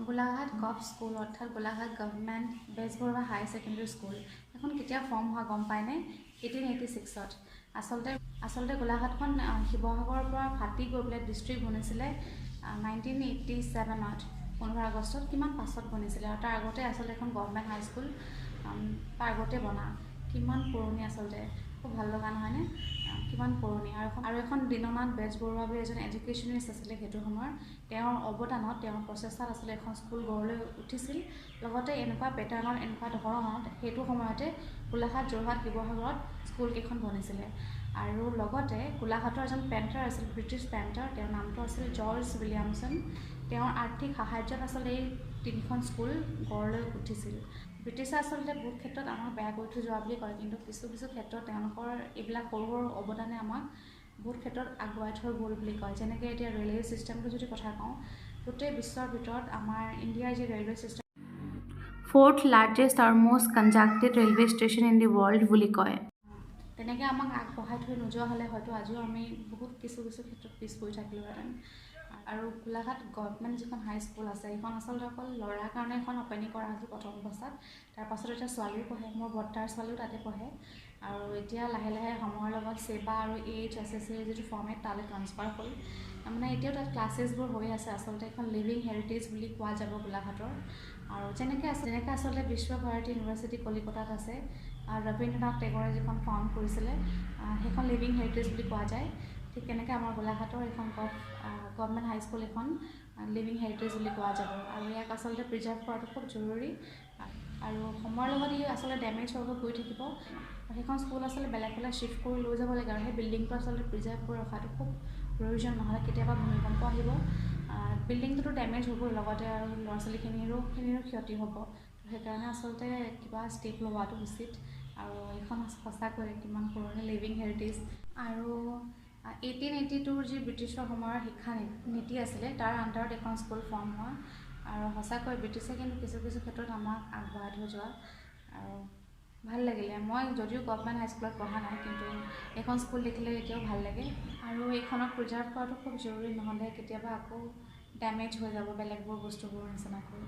Golaghat gov school অৰ্থাৎ Golaghat government Bezbaroa হাই secondary school এখন কেতিয়া ফৰ্ম হোৱা গম পায়নে? 1886ত। আচলতে গোলাঘাটখন শিৱসাগৰৰ পৰা ফাটি গৈ পেলাই ডিষ্ট্ৰিক্ট বনিছিলে 1987ত 15 আগষ্টত। কিমান পাছত বনিছিলে আৰু তাৰ আগতে আচলতে এখন গভৰ্ণমেণ্ট হাই স্কুল তাৰ আগতে বনা। কিমান পুৰণি আচলতে, খুব ভাল লগা নহয়নে? কিমান পুৰণি। আৰু এখন দীননাথ বেজবৰুৱা বুলি এজন এডুকেশ্যনিষ্ট আছিলে সেইটো সময়ৰ। তেওঁৰ অৱদানত, তেওঁৰ প্ৰচেষ্টাত আচলতে এখন স্কুল গঢ়লৈ উঠিছিল। লগতে এনেকুৱা পেটাৰ্ণত, এনেকুৱা ধৰণত সেইটো সময়তে গোলাঘাট, যোৰহাট, শিৱসাগৰত স্কুলকেইখন বনিছিলে। আৰু লগতে গোলাঘাটৰ এজন পেণ্টাৰ আছিল, ব্ৰিটিছ পেণ্টাৰ, তেওঁৰ নামটো আছিল জৰ্জ উইলিয়ামছন। তেওঁৰ আৰ্থিক সাহায্যত আচলতে এই তিনিখন স্কুল গঢ়লৈ উঠিছিল। ব্ৰিটিছে আচলতে বহুত ক্ষেত্ৰত আমাক বেয়া কৰি থৈ যোৱা বুলি কয়, কিন্তু কিছু ক্ষেত্ৰত তেওঁলোকৰ এইবিলাক সৰু সৰু অৱদানে আমাক বহুত ক্ষেত্ৰত আগুৱাই থৈ গ'ল বুলি কয়। যেনেকৈ এতিয়া ৰেলৱে ছিষ্টেমটো যদি কথা কওঁ, গোটেই বিশ্বৰ ভিতৰত আমাৰ ইণ্ডিয়াৰ যি ৰেলৱে ছিষ্টেম 4th লাৰ্জেষ্ট আৰু most connected railway station in the world বুলি কয়। তেনেকৈ আমাক আগবঢ়াই থৈ নোযোৱা হ'লে হয়তো আজিও আমি বহুত কিছু ক্ষেত্ৰত পিছ পৰি থাকিলোহেঁতেন। আৰু গোলাঘাট গভৰ্ণমেণ্ট যিখন হাই স্কুল আছে, সেইখন আচলতে অকল ল'ৰাৰ কাৰণে এখন অপেনিং কৰা হৈছিল প্ৰথম অৱস্থাত। তাৰপাছত এতিয়া ছোৱালীও পঢ়ে, মোৰ বৰ্তাৰ ছোৱালীও তাতে পঢ়ে। আৰু এতিয়া লাহে লাহে সময়ৰ লগত ছেবা আৰু AHSSৰ যিটো ফৰ্মেট তালৈ ট্ৰান্সফাৰ হ'ল। মানে এতিয়াও তাত ক্লাছেছবোৰ হৈ আছে। আচলতে এখন লিভিং হেৰিটেজ বুলি কোৱা যাব গোলাঘাটৰ। আৰু যেনেকৈ আচলতে বিশ্বভাৰতী ইউনিভাৰ্চিটি কলিকতাত আছে, ৰবীন্দ্ৰনাথ টেগৰে যিখন ফাউণ্ড কৰিছিলে, সেইখন লিভিং হেৰিটেজ বুলি কোৱা যায়। ঠিক তেনেকৈ আমাৰ গোলাঘাটৰ এখন গভৰ্ণমেণ্ট হাই স্কুল এখন লিভিং হেৰিটেজ বুলি কোৱা যাব। আৰু ইয়াক আচলতে প্ৰিজাৰ্ভ কৰাটো খুব জৰুৰী। আৰু সময়ৰ লগত ই আচলতে ডেমেজ হৈ গৈ থাকিব। সেইখন স্কুল আচলতে বেলেগ শ্বিফ্ট কৰি লৈ যাব লাগে, আৰু সেই বিল্ডিংটো আচলতে প্ৰিজাৰ্ভ কৰি ৰখাটো খুব প্ৰয়োজন। নহ'লে কেতিয়াবা ভূমিকম্প আহিব, বিল্ডিংটোতো ডেমেজ হ'বই, লগতে আৰু ল'ৰা ছোৱালীখিনিৰো ক্ষতি হ'ব। সেইকাৰণে আচলতে কিবা ষ্টেপ লোৱাটো উচিত। আৰু এইখন সঁচাকৈ কিমান পুৰণি লিভিং হেৰিটেজ। আৰু 1882ৰ যি ব্ৰিটিছৰ সময়ৰ শিক্ষা নীতি আছিলে, তাৰ আণ্ডাৰত এখন স্কুল ফৰ্ম হোৱা। আৰু সঁচাকৈ ব্ৰিটিছে কিন্তু কিছু ক্ষেত্ৰত আমাক আগবঢ়াই থৈ যোৱা। আৰু ভাল লাগিলে। মই যদিও গভৰ্ণমেণ্ট হাই স্কুলত পঢ়া নাই, কিন্তু এইখন স্কুল দেখিলে এতিয়াও ভাল লাগে। আৰু এইখনক প্ৰিজাৰ্ভ কৰাটো খুব জৰুৰী, নহ'লে কেতিয়াবা আকৌ ডেমেজ হৈ যাব বেলেগবোৰ বস্তুবোৰৰ নিচিনাকৈ।